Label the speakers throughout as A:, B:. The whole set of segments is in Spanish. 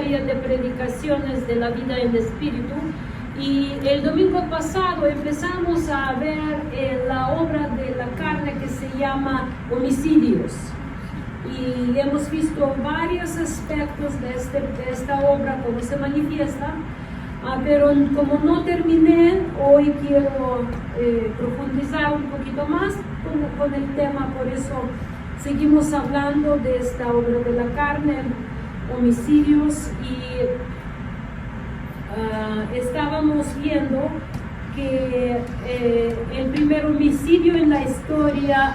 A: serie de predicaciones de la vida en espíritu, y el domingo pasado empezamos a ver la obra de la carne que se llama homicidios, y hemos visto varios aspectos de esta obra, cómo se manifiesta. Pero como no terminé, hoy quiero profundizar un poquito más con el tema, por eso seguimos hablando de esta obra de la carne, homicidios, y estábamos viendo que el primer homicidio en la historia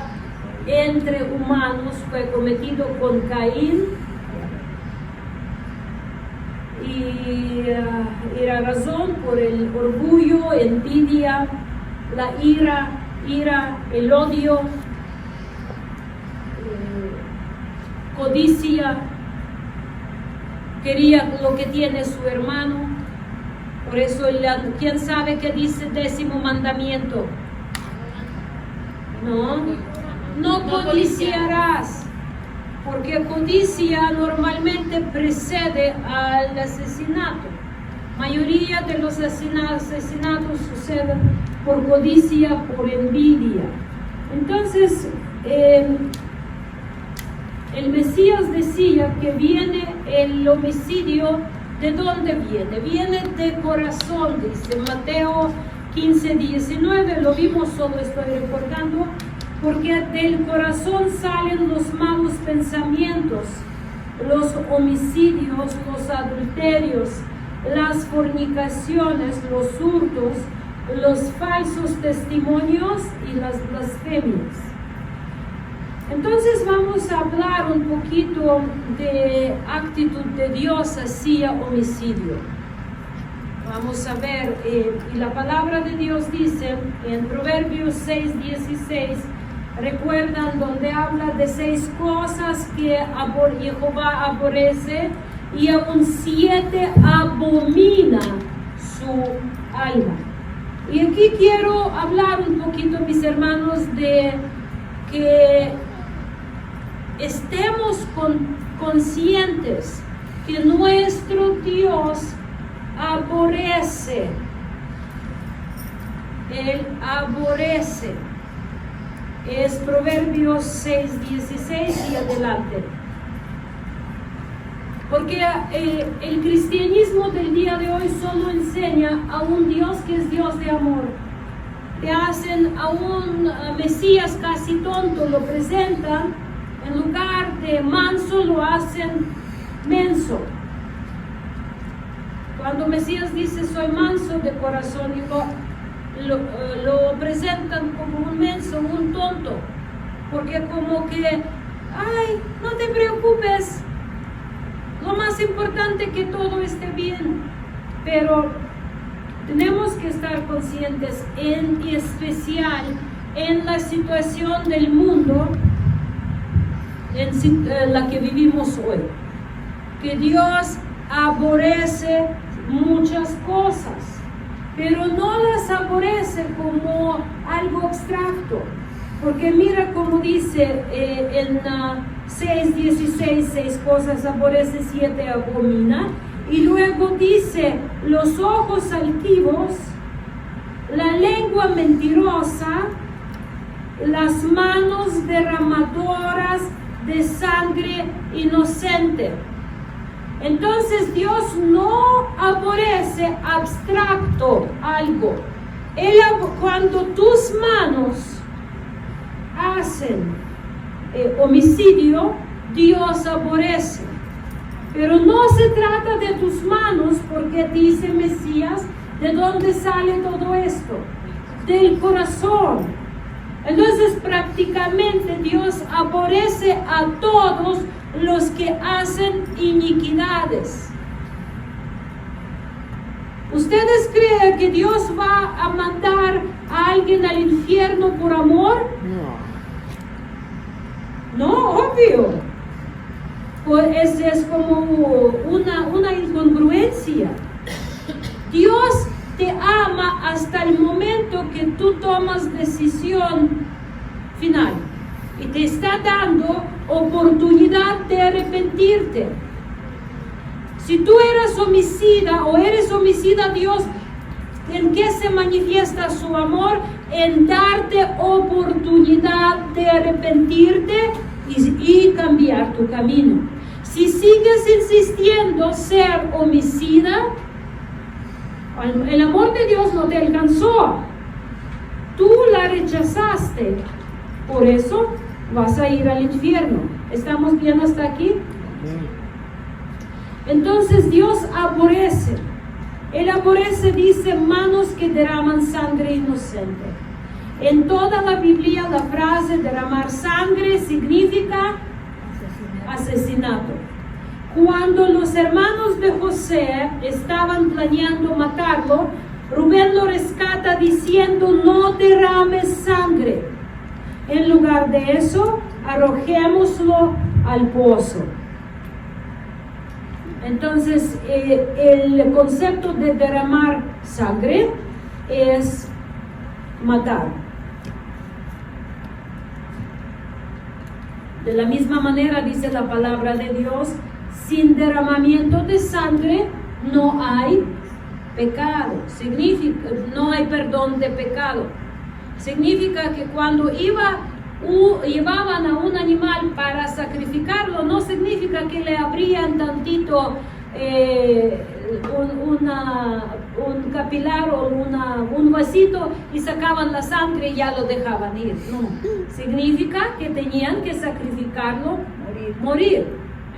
A: entre humanos fue cometido con Caín, y era razón por el orgullo, envidia, la ira, el odio, codicia, quería lo que tiene su hermano. Por eso, ¿quién sabe qué dice el 10º mandamiento? No codiciarás. Porque codicia normalmente precede al asesinato. Mayoría de los asesinatos suceden por codicia, por envidia. Entonces, el Mesías decía que viene el homicidio. ¿De dónde viene? Viene de corazón, dice Mateo 15:19, lo vimos, solo estoy recordando. Porque del corazón salen los malos pensamientos, los homicidios, los adulterios, las fornicaciones, los hurtos, los falsos testimonios y las blasfemias. Entonces vamos a hablar un poquito de actitud de Dios hacia homicidio. Vamos a ver, y la palabra de Dios dice en Proverbios 6:16, recuerdan donde habla de 6 cosas que Jehová aborrece, y aún 7 abomina su alma. Y aquí quiero hablar un poquito, mis hermanos, de que estemos conscientes que nuestro Dios aborrece. Él aborrece. Es Proverbios 6:16 y adelante. Porque el cristianismo del día de hoy solo enseña a un Dios que es Dios de amor. Te hacen a un Mesías casi tonto, lo presentan, en lugar de manso lo hacen menso. Cuando Mesías dice soy manso de corazón, lo presentan como un menso, un tonto, porque como que, ay, no te preocupes, lo más importante es que todo esté bien. Pero tenemos que estar conscientes, en especial en la situación del mundo en la que vivimos hoy, que Dios aborrece muchas cosas, pero no las aborrece como algo abstracto, porque mira como dice en 6:16, 6 cosas aborrece, 7 abomina, y luego dice los ojos altivos, la lengua mentirosa, las manos derramadoras de sangre inocente. Entonces Dios no aborrece abstracto algo. Cuando tus manos hacen homicidio, Dios aborrece. Pero no se trata de tus manos, porque dice Mesías, ¿de dónde sale todo esto? Del corazón. Entonces prácticamente Dios aborrece a todos los que hacen iniquidades. ¿Ustedes creen que Dios va a mandar a alguien al infierno por amor? No, obvio. Pues es como una incongruencia. Dios te ama hasta el momento que tú tomas decisión final y te está dando oportunidad de arrepentirte. Si tú eres homicida o eres homicida, Dios, ¿en qué se manifiesta su amor? En darte oportunidad de arrepentirte y cambiar tu camino. Si sigues insistiendo ser homicida, el amor de Dios no te alcanzó. Tú la rechazaste. Por eso vas a ir al infierno. ¿Estamos bien hasta aquí? Entonces Dios aborrece. Él aborrece, dice, manos que derraman sangre inocente. En toda la Biblia la frase derramar sangre significa asesinato. Cuando los hermanos de José estaban planeando matarlo, Rubén lo rescata diciendo: no derrames sangre. En lugar de eso, arrojémoslo al pozo. Entonces, el concepto de derramar sangre es matar. De la misma manera dice la palabra de Dios: sin derramamiento de sangre no hay pecado. Significa, no hay perdón de pecado. Significa que cuando llevaban a un animal para sacrificarlo, no significa que le abrían tantito un capilar o un vasito y sacaban la sangre y ya lo dejaban ir. No, significa que tenían que sacrificarlo, morir.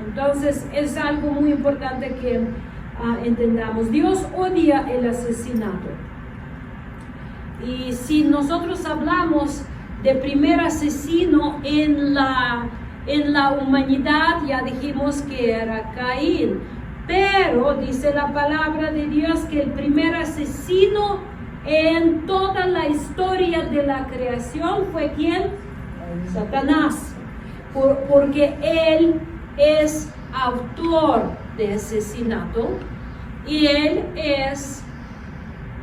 A: Entonces es algo muy importante que entendamos. Dios odia el asesinato. Y si nosotros hablamos de primer asesino en la humanidad, ya dijimos que era Caín. Pero dice la palabra de Dios que el primer asesino en toda la historia de la creación fue ¿quién? Satanás. Porque él es autor de asesinato y él es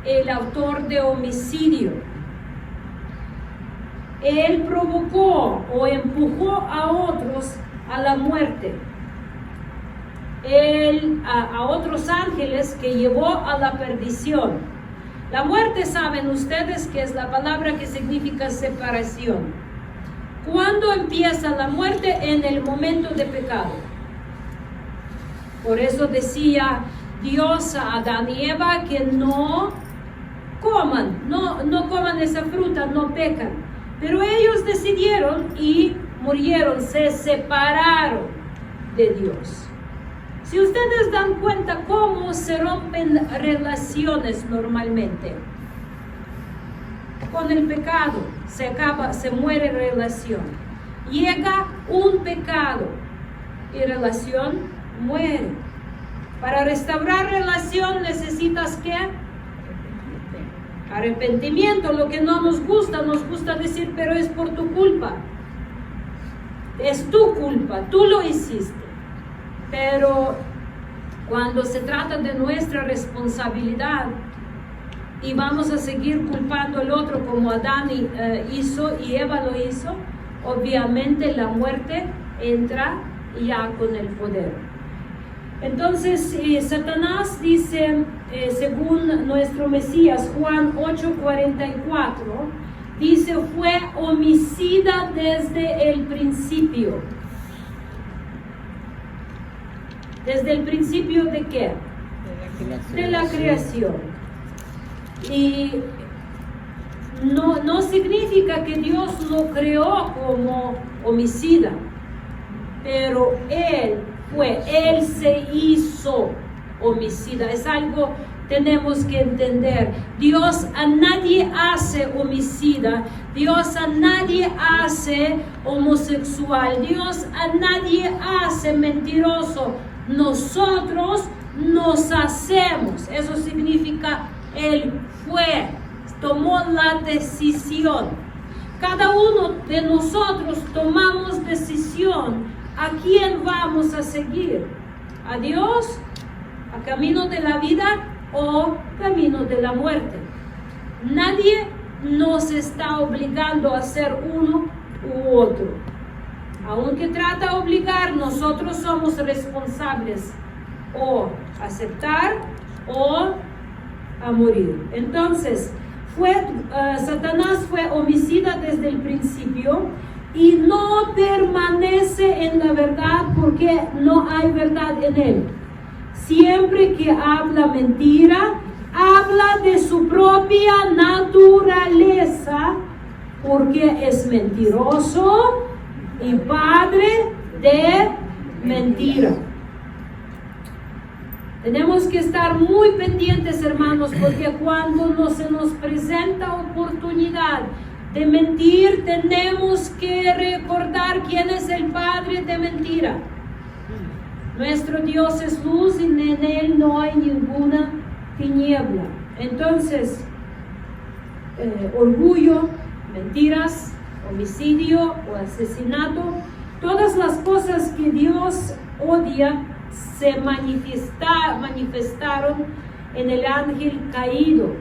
A: el autor de homicidio. Él provocó o empujó a otros a la muerte. A otros ángeles que llevó a la perdición. La muerte, saben ustedes que es la palabra que significa separación. ¿Cuándo empieza la muerte? En el momento de pecado. Por eso decía Dios a Adán y Eva que no coman esa fruta, no pecan. Pero ellos decidieron y murieron, se separaron de Dios. Si ustedes dan cuenta cómo se rompen relaciones normalmente, con el pecado se muere relación. Llega un pecado y relación muere. Para restaurar relación necesitas ¿qué? Arrepentimiento. Lo que no nos gusta decir, pero es por tu culpa. Es tu culpa, tú lo hiciste. Pero cuando se trata de nuestra responsabilidad y vamos a seguir culpando al otro como Adán hizo y Eva lo hizo, obviamente la muerte entra ya con el poder. Entonces Satanás dice, según nuestro Mesías, Juan 8:44, dice, fue homicida desde el principio. ¿Desde el principio de qué? De la creación. Y no significa que Dios lo creó como homicida, pero Él se hizo homicida. Es algo que tenemos que entender. Dios a nadie hace homicida. Dios a nadie hace homosexual. Dios a nadie hace mentiroso. Nosotros nos hacemos. Eso significa Él tomó la decisión. Cada uno de nosotros tomamos decisión. ¿A quién vamos a seguir? ¿A Dios? ¿A camino de la vida o camino de la muerte? Nadie nos está obligando a ser uno u otro. Aunque trata de obligar, nosotros somos responsables o aceptar o a morir. Entonces, Satanás fue homicida desde el principio y no permanece en la verdad porque no hay verdad en él. Siempre que habla mentira, habla de su propia naturaleza porque es mentiroso y padre de mentira. Tenemos que estar muy pendientes, hermanos, porque cuando se nos presenta oportunidad de mentir, tenemos que recordar quién es el padre de mentira. Nuestro Dios es luz y en él no hay ninguna tiniebla. Entonces, orgullo, mentiras, homicidio o asesinato, todas las cosas que Dios odia se manifestaron en el ángel caído.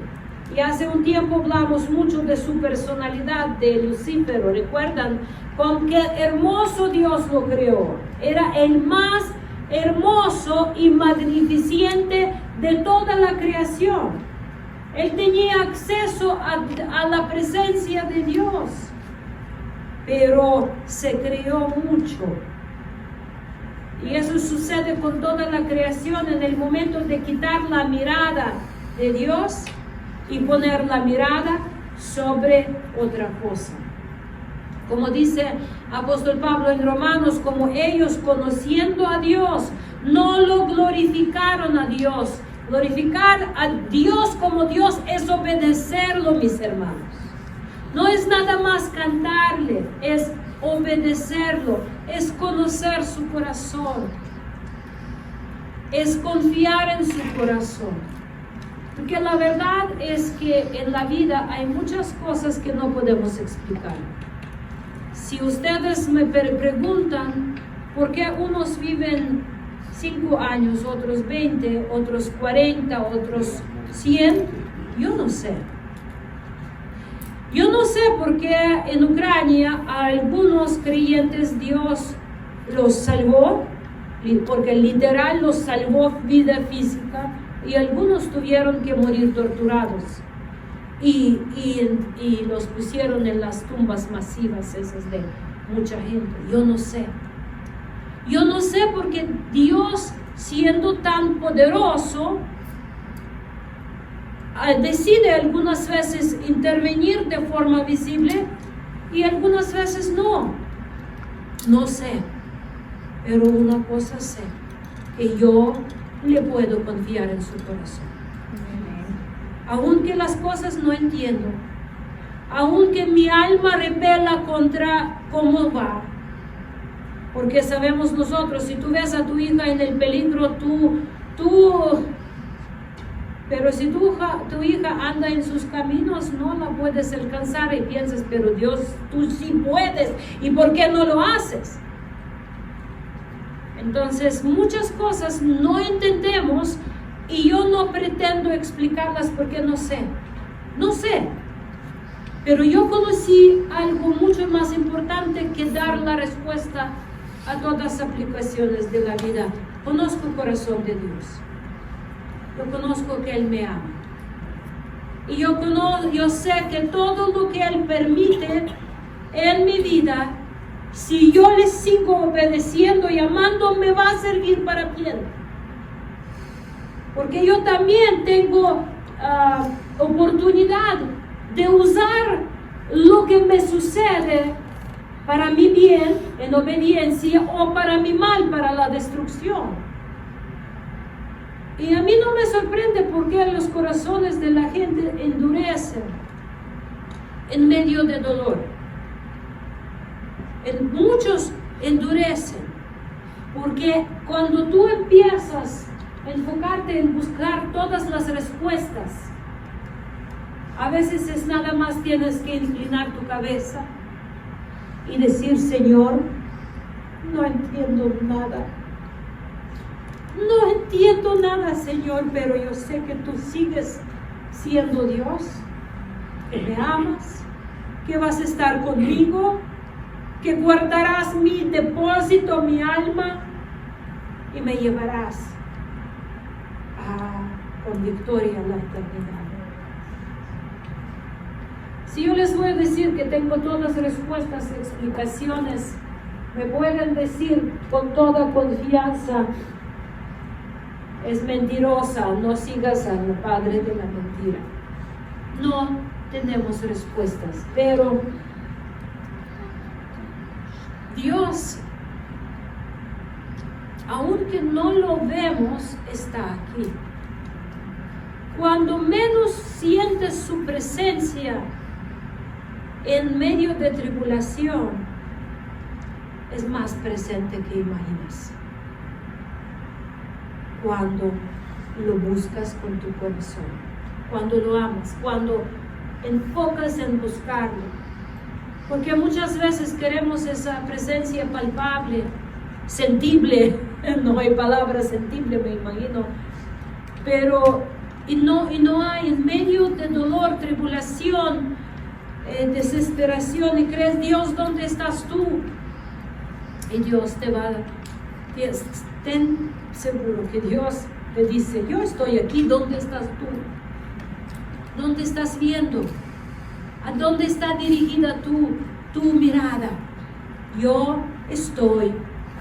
A: Y hace un tiempo hablamos mucho de su personalidad, de Lucifer. ¿Recuerdan? Con qué hermoso Dios lo creó. Era el más hermoso y magnificente de toda la creación. Él tenía acceso a la presencia de Dios, pero se creó mucho. Y eso sucede con toda la creación en el momento de quitar la mirada de Dios y poner la mirada sobre otra cosa. Como dice apóstol Pablo en Romanos, como ellos conociendo a Dios, no lo glorificaron a Dios. Glorificar a Dios como Dios es obedecerlo, mis hermanos. No es nada más cantarle, es obedecerlo, es conocer su corazón, es confiar en su corazón. Porque la verdad es que en la vida hay muchas cosas que no podemos explicar. Si ustedes me preguntan por qué unos viven 5 años, otros 20, otros 40, otros 100, yo no sé. Yo no sé por qué en Ucrania a algunos creyentes Dios los salvó, porque literal los salvó vida física, y algunos tuvieron que morir torturados y los pusieron en las tumbas masivas esas de mucha gente. Yo no sé porque Dios, siendo tan poderoso, decide algunas veces intervenir de forma visible y algunas veces no sé, pero una cosa sé, que yo le puedo confiar en su corazón. Aunque las cosas no entiendo, aunque mi alma repela contra cómo va, porque sabemos nosotros, si tú ves a tu hija en el peligro, pero si tu hija anda en sus caminos, no la puedes alcanzar y piensas, pero Dios, tú sí puedes, ¿y por qué no lo haces? Entonces, muchas cosas no entendemos y yo no pretendo explicarlas porque no sé, pero yo conocí algo mucho más importante que dar la respuesta a todas las aplicaciones de la vida. Conozco el corazón de Dios. Yo conozco que Él me ama. Y yo sé que todo lo que Él permite en mi vida, si yo le sigo obedeciendo y amando, me va a servir para bien. Porque yo también tengo oportunidad de usar lo que me sucede para mi bien, en obediencia, o para mi mal, para la destrucción. Y a mí no me sorprende por qué los corazones de la gente endurecen en medio de dolor. Muchos endurecen, porque cuando tú empiezas a enfocarte en buscar todas las respuestas, a veces es nada más tienes que inclinar tu cabeza y decir, Señor, no entiendo nada. No entiendo nada, Señor, pero yo sé que tú sigues siendo Dios, que me amas, que vas a estar conmigo, que guardarás mi depósito, mi alma, y me llevarás con victoria a la eternidad. Si yo les voy a decir que tengo todas las respuestas y explicaciones, me pueden decir con toda confianza, es mentirosa, no sigas al padre de la mentira. No tenemos respuestas, pero Dios, aunque no lo vemos, está aquí. Cuando menos sientes su presencia en medio de tribulación, es más presente que imaginas. Cuando lo buscas con tu corazón, cuando lo amas, cuando enfocas en buscarlo. Porque muchas veces queremos esa presencia palpable, sentible, no hay palabra sentible, me imagino, pero y no hay, en medio de dolor, tribulación, desesperación, y crees, Dios, ¿dónde estás tú? Y Dios te va a dar, ten seguro que Dios te dice, yo estoy aquí, ¿dónde estás tú? ¿Dónde estás viendo? ¿A dónde está dirigida tu mirada? Yo estoy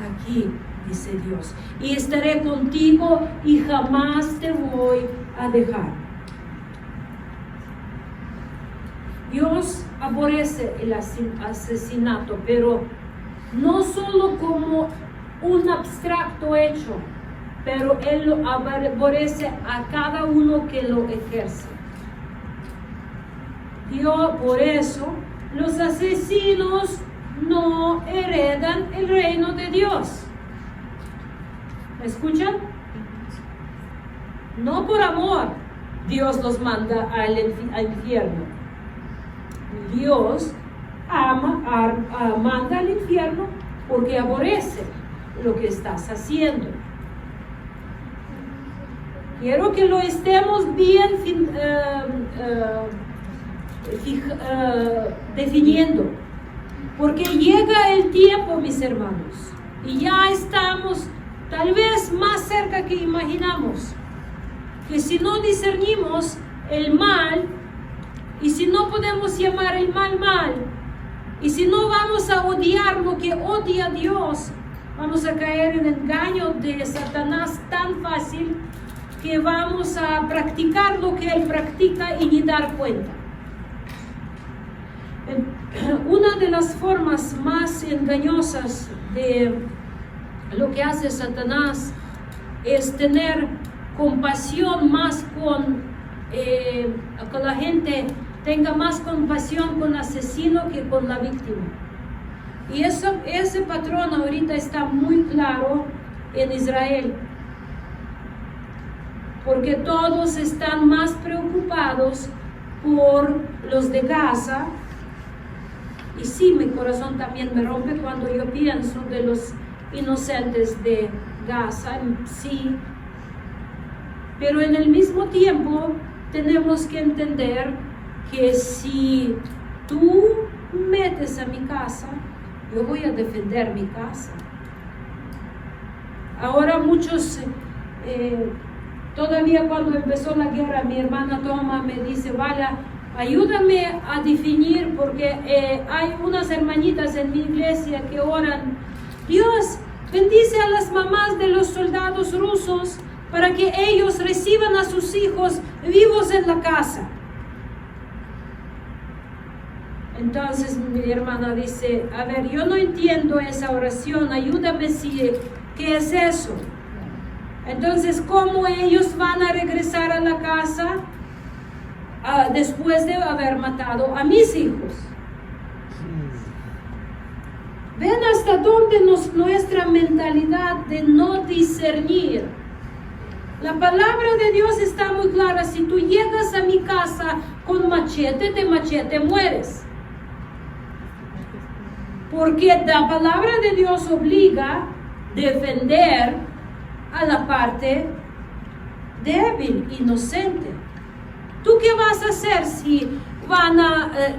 A: aquí, dice Dios, y estaré contigo y jamás te voy a dejar. Dios aborrece el asesinato, pero no solo como un abstracto hecho, pero Él lo aborrece a cada uno que lo ejerce. Dios, por eso, los asesinos no heredan el reino de Dios. ¿Me escuchan? No por amor Dios los manda al infierno. Dios manda al infierno porque aborrece lo que estás haciendo. Quiero que lo estemos bien definiendo, porque llega el tiempo, mis hermanos, y ya estamos tal vez más cerca que imaginamos, que si no discernimos el mal, y si no podemos llamar el mal mal, y si no vamos a odiar lo que odia Dios, vamos a caer en el engaño de Satanás tan fácil que vamos a practicar lo que él practica y ni dar cuenta. Una de las formas más engañosas de lo que hace Satanás es tener compasión más con la gente, tenga más compasión con el asesino que con la víctima. Y ese patrón ahorita está muy claro en Israel, porque todos están más preocupados por los de Gaza. Y sí, mi corazón también me rompe cuando yo pienso de los inocentes de Gaza, sí. Pero en el mismo tiempo tenemos que entender que si tú metes a mi casa, yo voy a defender mi casa. Ahora muchos, todavía cuando empezó la guerra, mi hermana Toma me dice, Vala, ayúdame a definir, porque hay unas hermanitas en mi iglesia que oran, Dios, bendice a las mamás de los soldados rusos para que ellos reciban a sus hijos vivos en la casa. Entonces mi hermana dice, a ver, yo no entiendo esa oración, ayúdame ¿qué es eso? Entonces, ¿cómo ellos van a regresar a la casa después de haber matado a mis hijos? Ven hasta dónde nuestra mentalidad de no discernir. La palabra de Dios está muy clara. Si tú llegas a mi casa con machete, de machete mueres. Porque la palabra de Dios obliga a defender a la parte débil, inocente. ¿Tú qué vas a hacer si van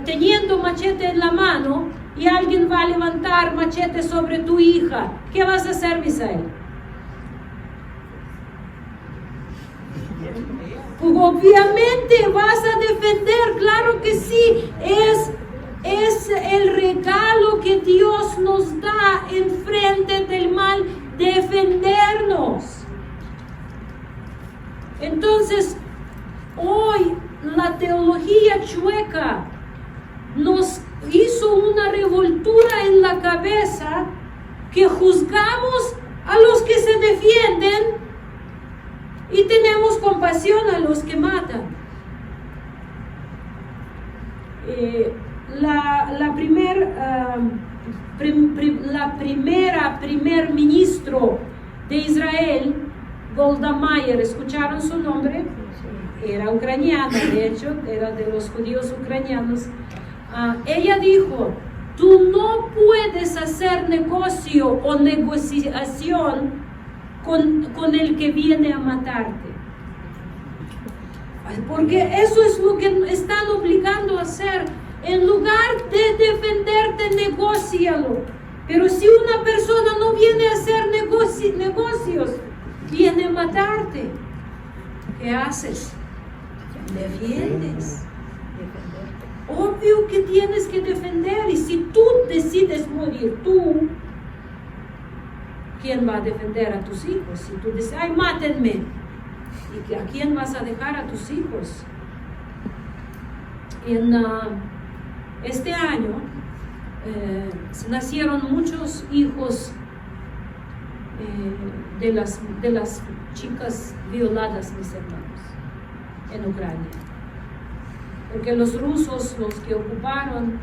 A: teniendo machete en la mano y alguien va a levantar machete sobre tu hija? ¿Qué vas a hacer, Misael? Obviamente vas a defender, claro que sí, es el regalo que Dios nos da en frente del mal, defendernos. Entonces, hoy la teología chueca nos hizo una revoltura en la cabeza que juzgamos a los que se defienden y tenemos compasión a los que matan. Primer ministro de Israel, Golda Meir, ¿escucharon su nombre? Era ucraniana, de hecho, era de los judíos ucranianos. Ella dijo: tú no puedes hacer negocio o negociación con el que viene a matarte, porque eso es lo que están obligando a hacer. En lugar de defenderte, negócialo. Pero si una persona no viene a hacer negocios, viene a matarte, ¿qué haces? Defiendes. Obvio que tienes que defender, y si tú decides morir tú, ¿quién va a defender a tus hijos? Si tú dices: ay, mátenme, ¿y a quién vas a dejar a tus hijos? En este año nacieron muchos hijos de las chicas violadas, mis hermanos, en Ucrania. Porque los rusos, los que ocuparon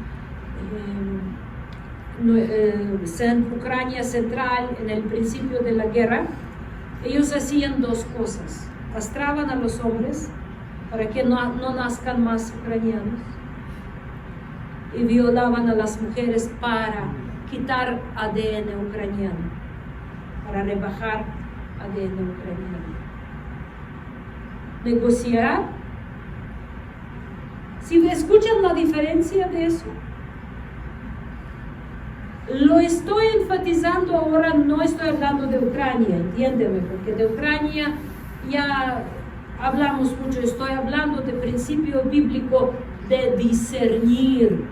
A: Ucrania central en el principio de la guerra, ellos hacían dos cosas: castraban a los hombres para que no nazcan más ucranianos, y violaban a las mujeres para quitar ADN ucraniano, para rebajar ADN ucraniano. Negociar. Si escuchan la diferencia de eso, lo estoy enfatizando ahora, no estoy hablando de Ucrania, entiéndeme, porque de Ucrania ya hablamos mucho. Estoy hablando de principio bíblico de discernir.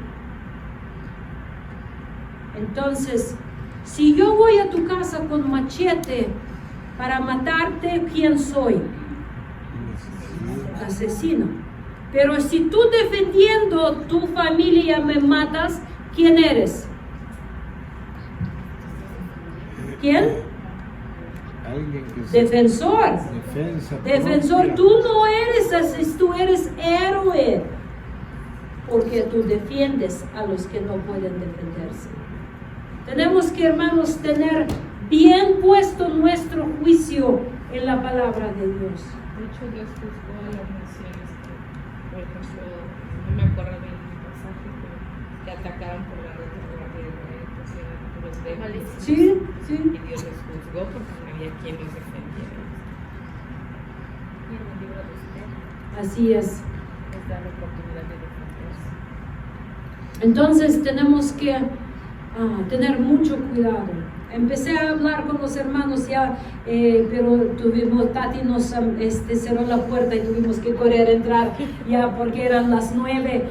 A: Entonces, si yo voy a tu casa con machete para matarte, ¿quién soy? Asesino. Pero si tú defendiendo tu familia me matas, ¿quién eres? ¿Quién? Defensor. Defensor. Tú no eres asesino, tú eres héroe, porque tú defiendes a los que no pueden defenderse. Tenemos que, hermanos, tener bien puesto nuestro juicio en la palabra de Dios.
B: De hecho, Dios juzgó a las naciones que, por ejemplo, no me acuerdo del pasaje, pero que atacaron por la guerra de Israel, pues eran los débiles.
A: Sí, sí.
B: Y Dios los juzgó porque no había quien los defendiera. Y en el libro de Esther
A: Así es.
B: les da la oportunidad de defenderse.
A: Entonces tenemos que tener mucho cuidado. Empecé a hablar con los hermanos ya, pero Tati nos cerró la puerta y tuvimos que correr a entrar ya porque eran las 9.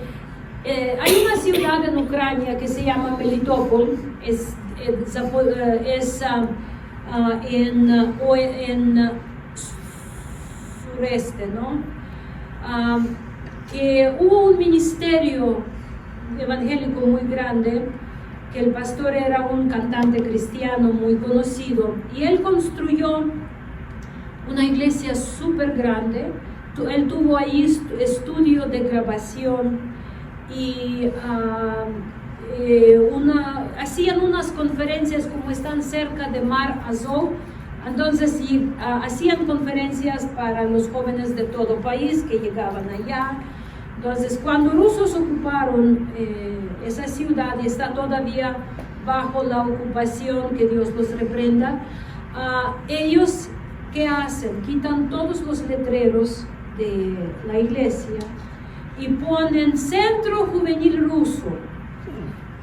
A: Hay una ciudad en Ucrania que se llama Melitopol, en sureste, ¿no? Que hubo un ministerio evangélico muy grande, que el pastor era un cantante cristiano muy conocido, y él construyó una iglesia súper grande. Él tuvo ahí estudio de grabación y hacían unas conferencias, como están cerca de Mar Azov, entonces hacían conferencias para los jóvenes de todo país que llegaban allá. Entonces, cuando rusos ocuparon esa ciudad y está todavía bajo la ocupación, que Dios los reprenda, ellos, ¿qué hacen? Quitan todos los letreros de la iglesia y ponen Centro Juvenil Ruso,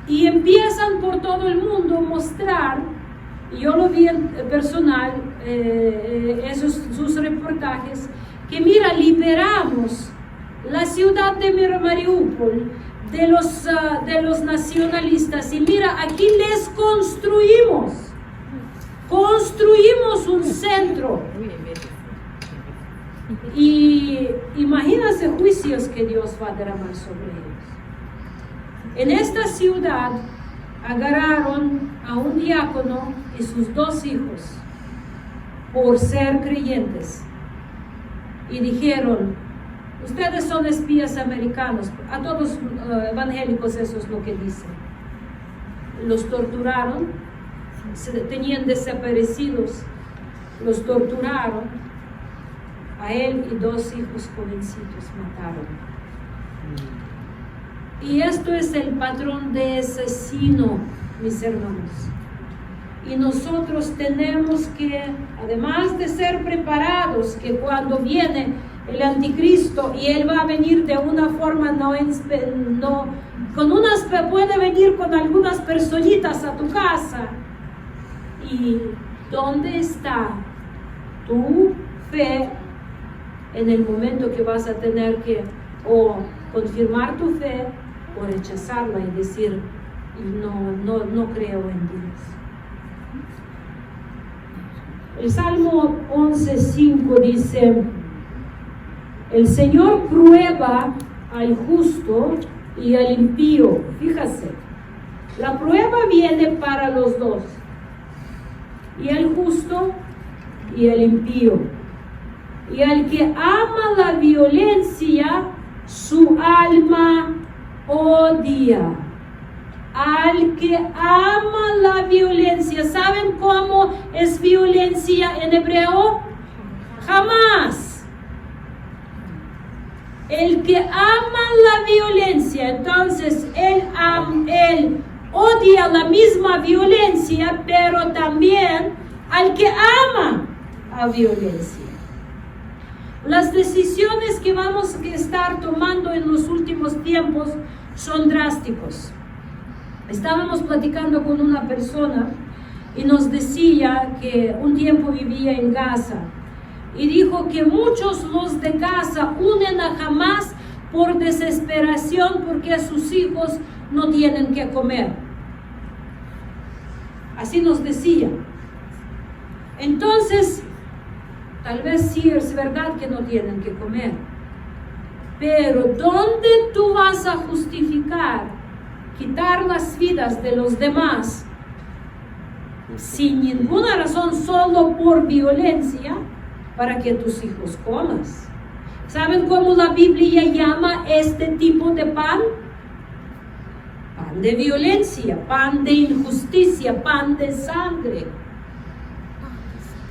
A: y empiezan por todo el mundo a mostrar. Yo lo vi en personal, sus reportajes, que mira, liberamos la ciudad de Mariupol de los nacionalistas, y mira, aquí les construimos un centro. Y imagínense juicios que Dios va a derramar sobre ellos. En esta ciudad agarraron a un diácono y sus 2 hijos por ser creyentes y dijeron: ustedes son espías americanos. A todos evangélicos eso es lo que dicen. Los torturaron, tenían desaparecidos, los torturaron. A él y 2 hijos jovencitos mataron. Y esto es el patrón de asesino, mis hermanos. Y nosotros tenemos que, además de ser preparados, que cuando viene el anticristo, y él va a venir de una forma puede venir con algunas personitas a tu casa. ¿Y dónde está tu fe en el momento que vas a tener que o confirmar tu fe o rechazarla y decir: no creo en Dios? El Salmo 11:5 dice: el Señor prueba al justo y al impío. Fíjate, la prueba viene para los dos, y el justo y el impío. Y al que ama la violencia, su alma odia. Al que ama la violencia. ¿Saben cómo es violencia en hebreo? Jamás. El que ama la violencia, entonces él odia la misma violencia, pero también al que ama la violencia. Las decisiones que vamos a estar tomando en los últimos tiempos son drásticos. Estábamos platicando con una persona y nos decía que un tiempo vivía en Gaza y dijo que muchos los de Gaza unen a Hamas por desesperación porque sus hijos no tienen que comer. Así nos decía. Entonces, tal vez sí es verdad que no tienen que comer, pero ¿dónde tú vas a justificar quitar las vidas de los demás sin ninguna razón, solo por violencia, para que tus hijos comas? ¿Saben cómo la Biblia llama este tipo de pan? Pan de violencia, pan de injusticia, pan de sangre.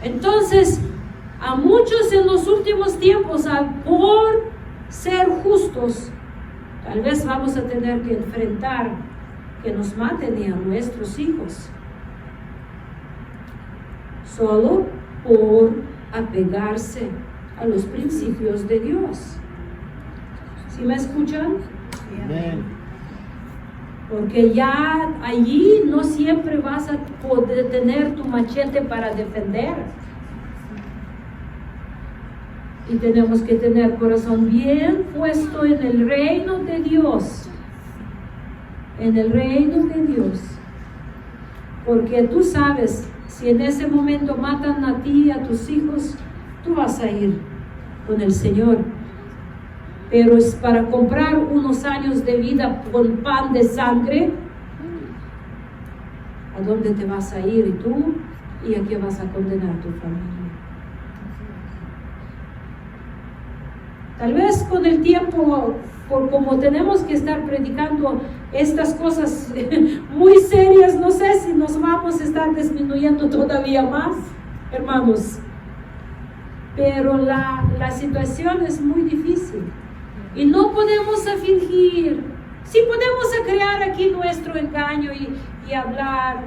A: Entonces, a muchos en los últimos tiempos, por ser justos, tal vez vamos a tener que enfrentar que nos maten a nuestros hijos, solo por apegarse a los principios de Dios. ¿Sí me escuchan?
C: Amén.
A: Porque ya allí no siempre vas a poder tener tu machete para defender. Y tenemos que tener corazón bien puesto en el reino de Dios. En el reino de Dios. Porque tú sabes, si en ese momento matan a ti y a tus hijos, tú vas a ir con el Señor. Pero es para comprar unos años de vida con pan de sangre. ¿A dónde te vas a ir? ¿Y tú? ¿Y a qué vas a condenar a tu familia? Tal vez con el tiempo, como tenemos que estar predicando estas cosas muy serias, no sé si nos vamos a estar disminuyendo todavía más, hermanos. Pero la situación es muy difícil. Y no podemos fingir. Sí podemos crear aquí nuestro engaño y hablar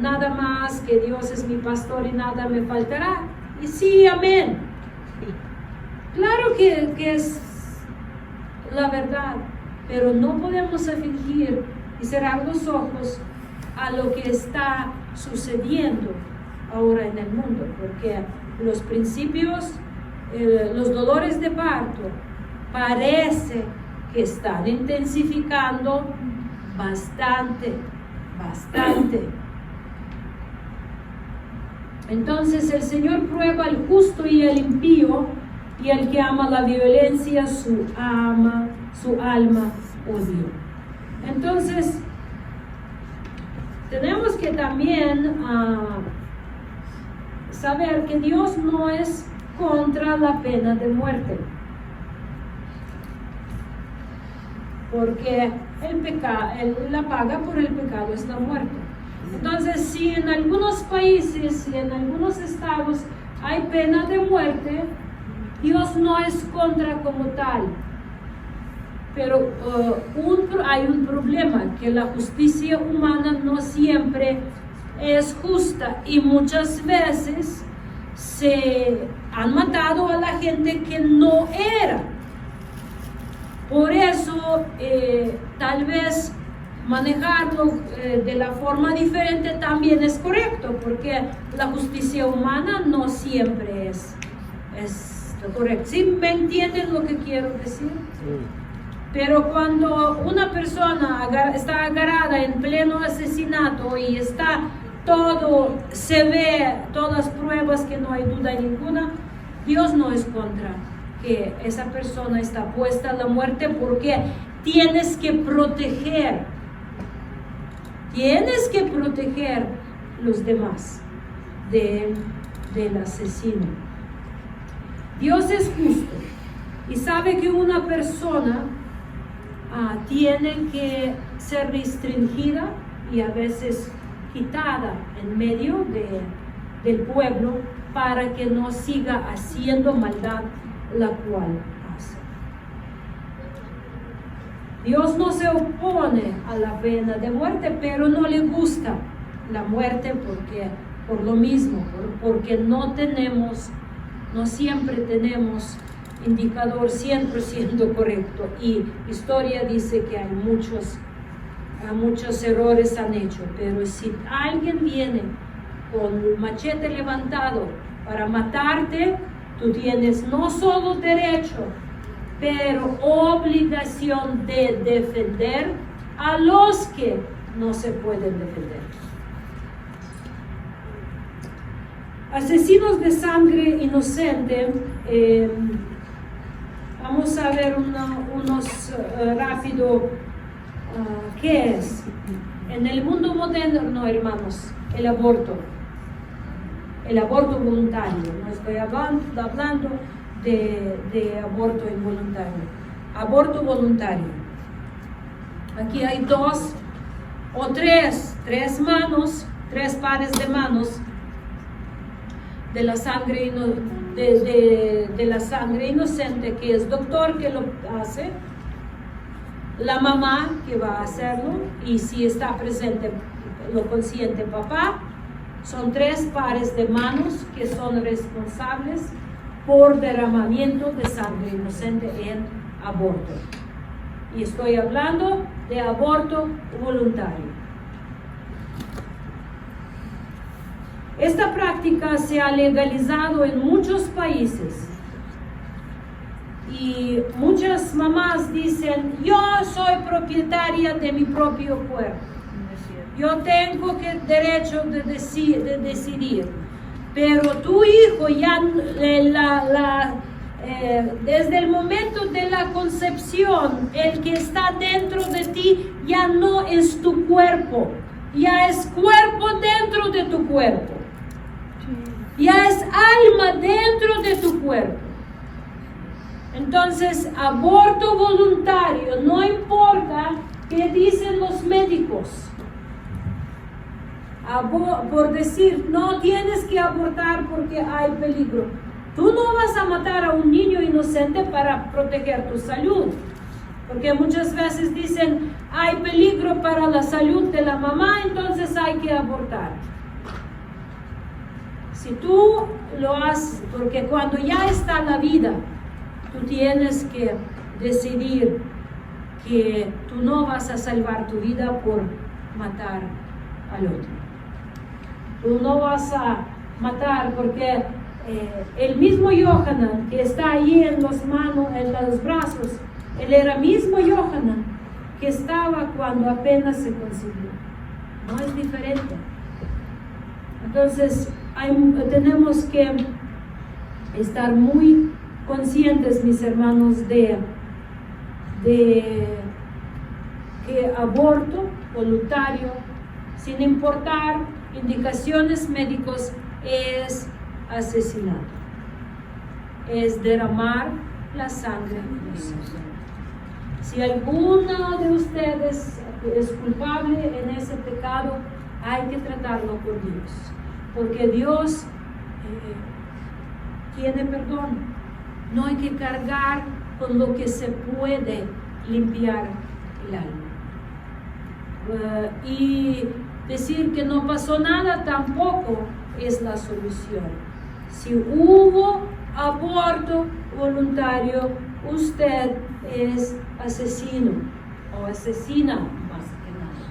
A: nada más que Dios es mi pastor y nada me faltará. Y sí, amén. Claro que es la verdad, pero no podemos fingir y cerrar los ojos a lo que está sucediendo ahora en el mundo, porque los principios los dolores de parto parece que están intensificando bastante. Entonces el Señor prueba al justo y al impío, y al que ama la violencia, su alma odio. Entonces, tenemos que también saber que Dios no es contra la pena de muerte, porque la paga por el pecado es la muerte. Entonces, si en algunos países y en algunos estados hay pena de muerte, Dios no es contra como tal. Pero hay un problema, que la justicia humana no siempre es justa, y muchas veces se han matado a la gente que no era. Por eso tal vez manejarlo de la forma diferente también es correcto, porque la justicia humana no siempre es correcto. ¿Sí me entienden lo que quiero decir? Pero cuando una persona está agarrada en pleno asesinato y se ve todas las pruebas, que no hay duda ninguna, Dios no es contra que esa persona está puesta a la muerte, porque tienes que proteger los demás del asesino. Dios es justo y sabe que una persona tiene que ser restringida y a veces quitada en medio del pueblo, para que no siga haciendo maldad la cual hace. Dios no se opone a la pena de muerte, pero no le gusta la muerte por lo mismo, porque no siempre tenemos indicador 100% correcto, y historia dice que hay muchos errores han hecho. Pero si alguien viene con un machete levantado para matarte, tú tienes no solo derecho, pero obligación de defender a los que no se pueden defender. Asesinos de sangre inocente. Vamos a ver unos rápido. ¿Qué es? En el mundo moderno, hermanos, el aborto voluntario. No estoy hablando de aborto involuntario. Aborto voluntario. Aquí hay 2 o 3 pares de manos de la sangre de la sangre inocente, que es doctor que lo hace, la mamá que va a hacerlo, y si está presente lo consiente papá. Son 3 pares de manos que son responsables por derramamiento de sangre inocente en aborto. Y estoy hablando de aborto voluntario. Esta práctica se ha legalizado en muchos países. Y muchas mamás dicen: yo soy propietaria de mi propio cuerpo. Yo tengo derecho de decidir. Pero tu hijo ya desde el momento de la concepción, el que está dentro de ti ya no es tu cuerpo, ya es cuerpo dentro de tu cuerpo, ya es alma dentro de tu cuerpo. Entonces, aborto voluntario, no importa qué dicen los médicos. Por decir, no tienes que abortar porque hay peligro. Tú no vas a matar a un niño inocente para proteger tu salud, porque muchas veces dicen: hay peligro para la salud de la mamá, entonces hay que abortar. Si tú lo haces, porque cuando ya está la vida, tú tienes que decidir que tú no vas a salvar tu vida por matar al otro. Tú no vas a matar porque el mismo Yohanan que está ahí en los brazos, él era mismo Yohanan que estaba cuando apenas se concibió. No es diferente. Entonces tenemos que estar muy conscientes, mis hermanos, de que aborto voluntario, sin importar indicaciones médicas, es asesinato, es derramar la sangre inocente. Si alguno de ustedes es culpable en ese pecado, hay que tratarlo por Dios, porque Dios tiene perdón. No hay que cargar con lo que se puede limpiar el alma. Y decir que no pasó nada tampoco es la solución. Si hubo aborto voluntario, usted es asesino o asesina más que nada.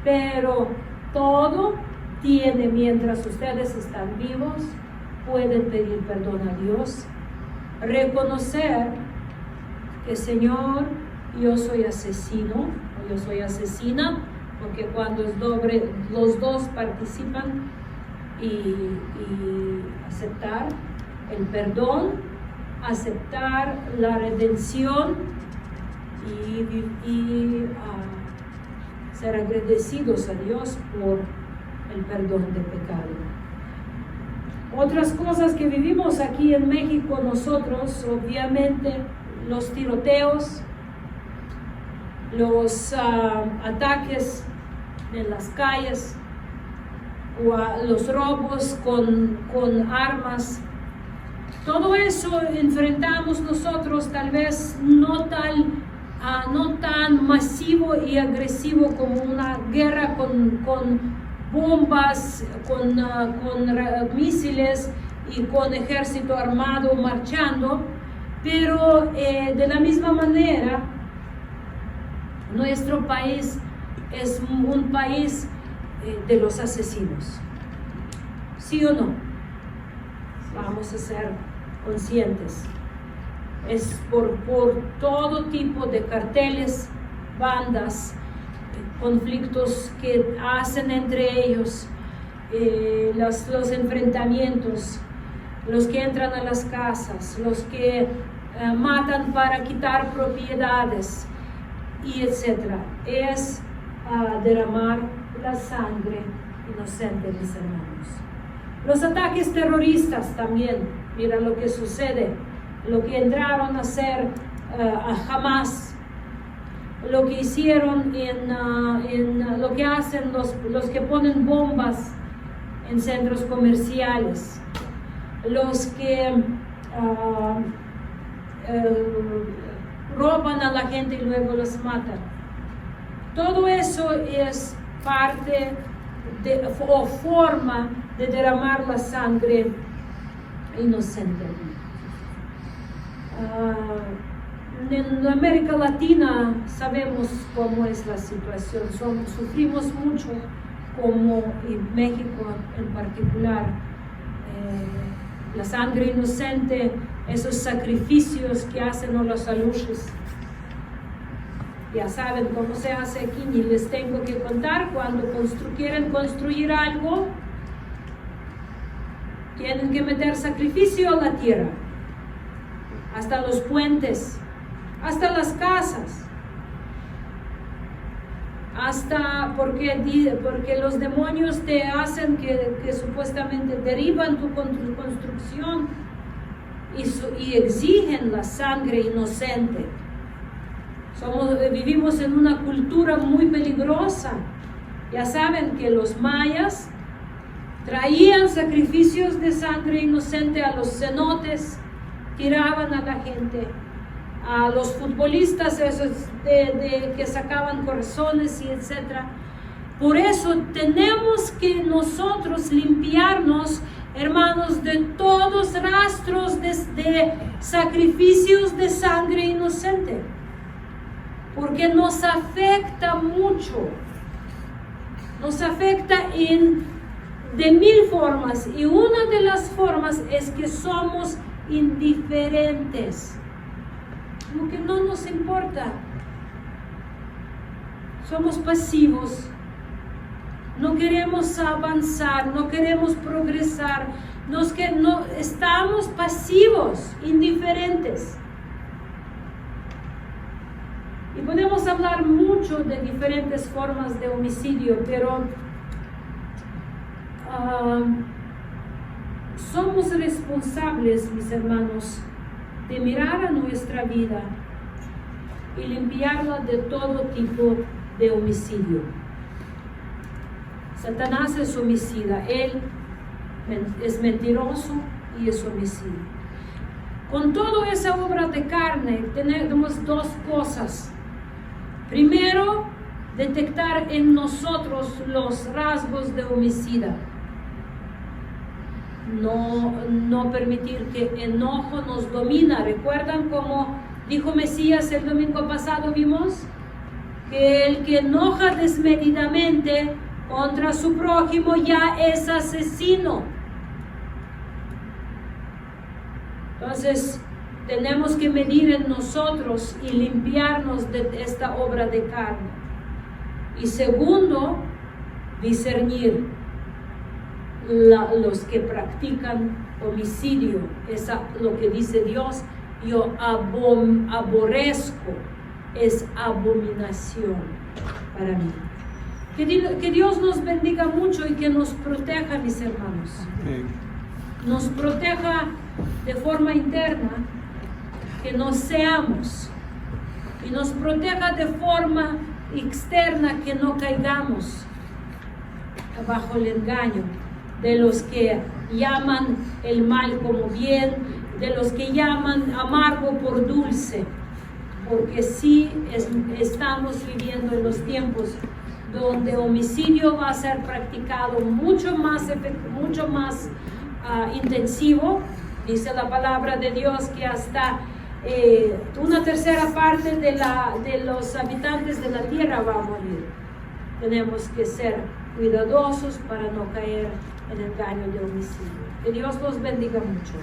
A: Pero todo tiene, mientras ustedes están vivos, pueden pedir perdón a Dios, reconocer que Señor, yo soy asesino o yo soy asesina, porque cuando los dos participan, y aceptar el perdón, aceptar la redención y ser agradecidos a Dios por el perdón del pecado. Otras cosas que vivimos aquí en México nosotros, obviamente, los tiroteos, los ataques en las calles, o los robos con armas. Todo eso enfrentamos nosotros, tal vez no tan masivo y agresivo como una guerra con bombas, con misiles y con ejército armado marchando, pero de la misma manera nuestro país es un país de los asesinos. ¿Sí o no? Vamos a ser conscientes. Es por todo tipo de carteles, bandas, conflictos que hacen entre ellos, los enfrentamientos, los que entran a las casas, los que matan para quitar propiedades, y etcétera. Es derramar la sangre inocente, mis hermanos. Los ataques terroristas también, mira lo que sucede, lo que entraron a hacer a Hamas, lo que hicieron lo que hacen los que ponen bombas en centros comerciales, los que roban a la gente y luego los matan. Todo eso es parte o forma de derramar la sangre inocente. En América Latina sabemos cómo es la situación, sufrimos mucho, como en México en particular. La sangre inocente, esos sacrificios que hacen los aluches. Ya saben cómo se hace aquí, ni les tengo que contar. Cuando quieren construir algo, tienen que meter sacrificio a la tierra, hasta los puentes, hasta las casas, hasta porque los demonios te hacen que supuestamente derriban tu construcción y exigen la sangre inocente. Vivimos en una cultura muy peligrosa. Ya saben que los mayas traían sacrificios de sangre inocente a los cenotes, tiraban a la gente, a los futbolistas esos que sacaban corazones y etc. Por eso tenemos que nosotros limpiarnos, hermanos, de todos rastros de sacrificios de sangre inocente, porque nos afecta mucho, nos afecta en de 1000 formas, y una de las formas es que somos indiferentes, como que no nos importa, somos pasivos, no queremos avanzar, no queremos progresar, estamos pasivos, indiferentes. Y podemos hablar mucho de diferentes formas de homicidio, pero somos responsables, mis hermanos, de mirar a nuestra vida y limpiarla de todo tipo de homicidio. Satanás es homicida, él es mentiroso y es homicida. Con toda esa obra de carne tenemos dos cosas. Primero, detectar en nosotros los rasgos de homicida. No permitir que enojo nos domina. ¿Recuerdan cómo dijo Mesías el domingo pasado? Vimos que el que enoja desmedidamente contra su prójimo ya es asesino. Entonces tenemos que medir en nosotros y limpiarnos de esta obra de carne. Y segundo, discernir los que practican homicidio. Es lo que dice Dios: yo aborrezco, es abominación para mí. Que Dios nos bendiga mucho y que nos proteja, mis hermanos. Nos proteja de forma interna, que no seamos, y nos proteja de forma externa, que no caigamos bajo el engaño de los que llaman el mal como bien, de los que llaman amargo por dulce, porque sí estamos viviendo en los tiempos donde homicidio va a ser practicado mucho más intensivo. Dice la palabra de Dios que hasta una tercera parte de los habitantes de la tierra va a morir. Tenemos que ser cuidadosos para no caer en el engaño de homicidio. Que Dios los bendiga mucho.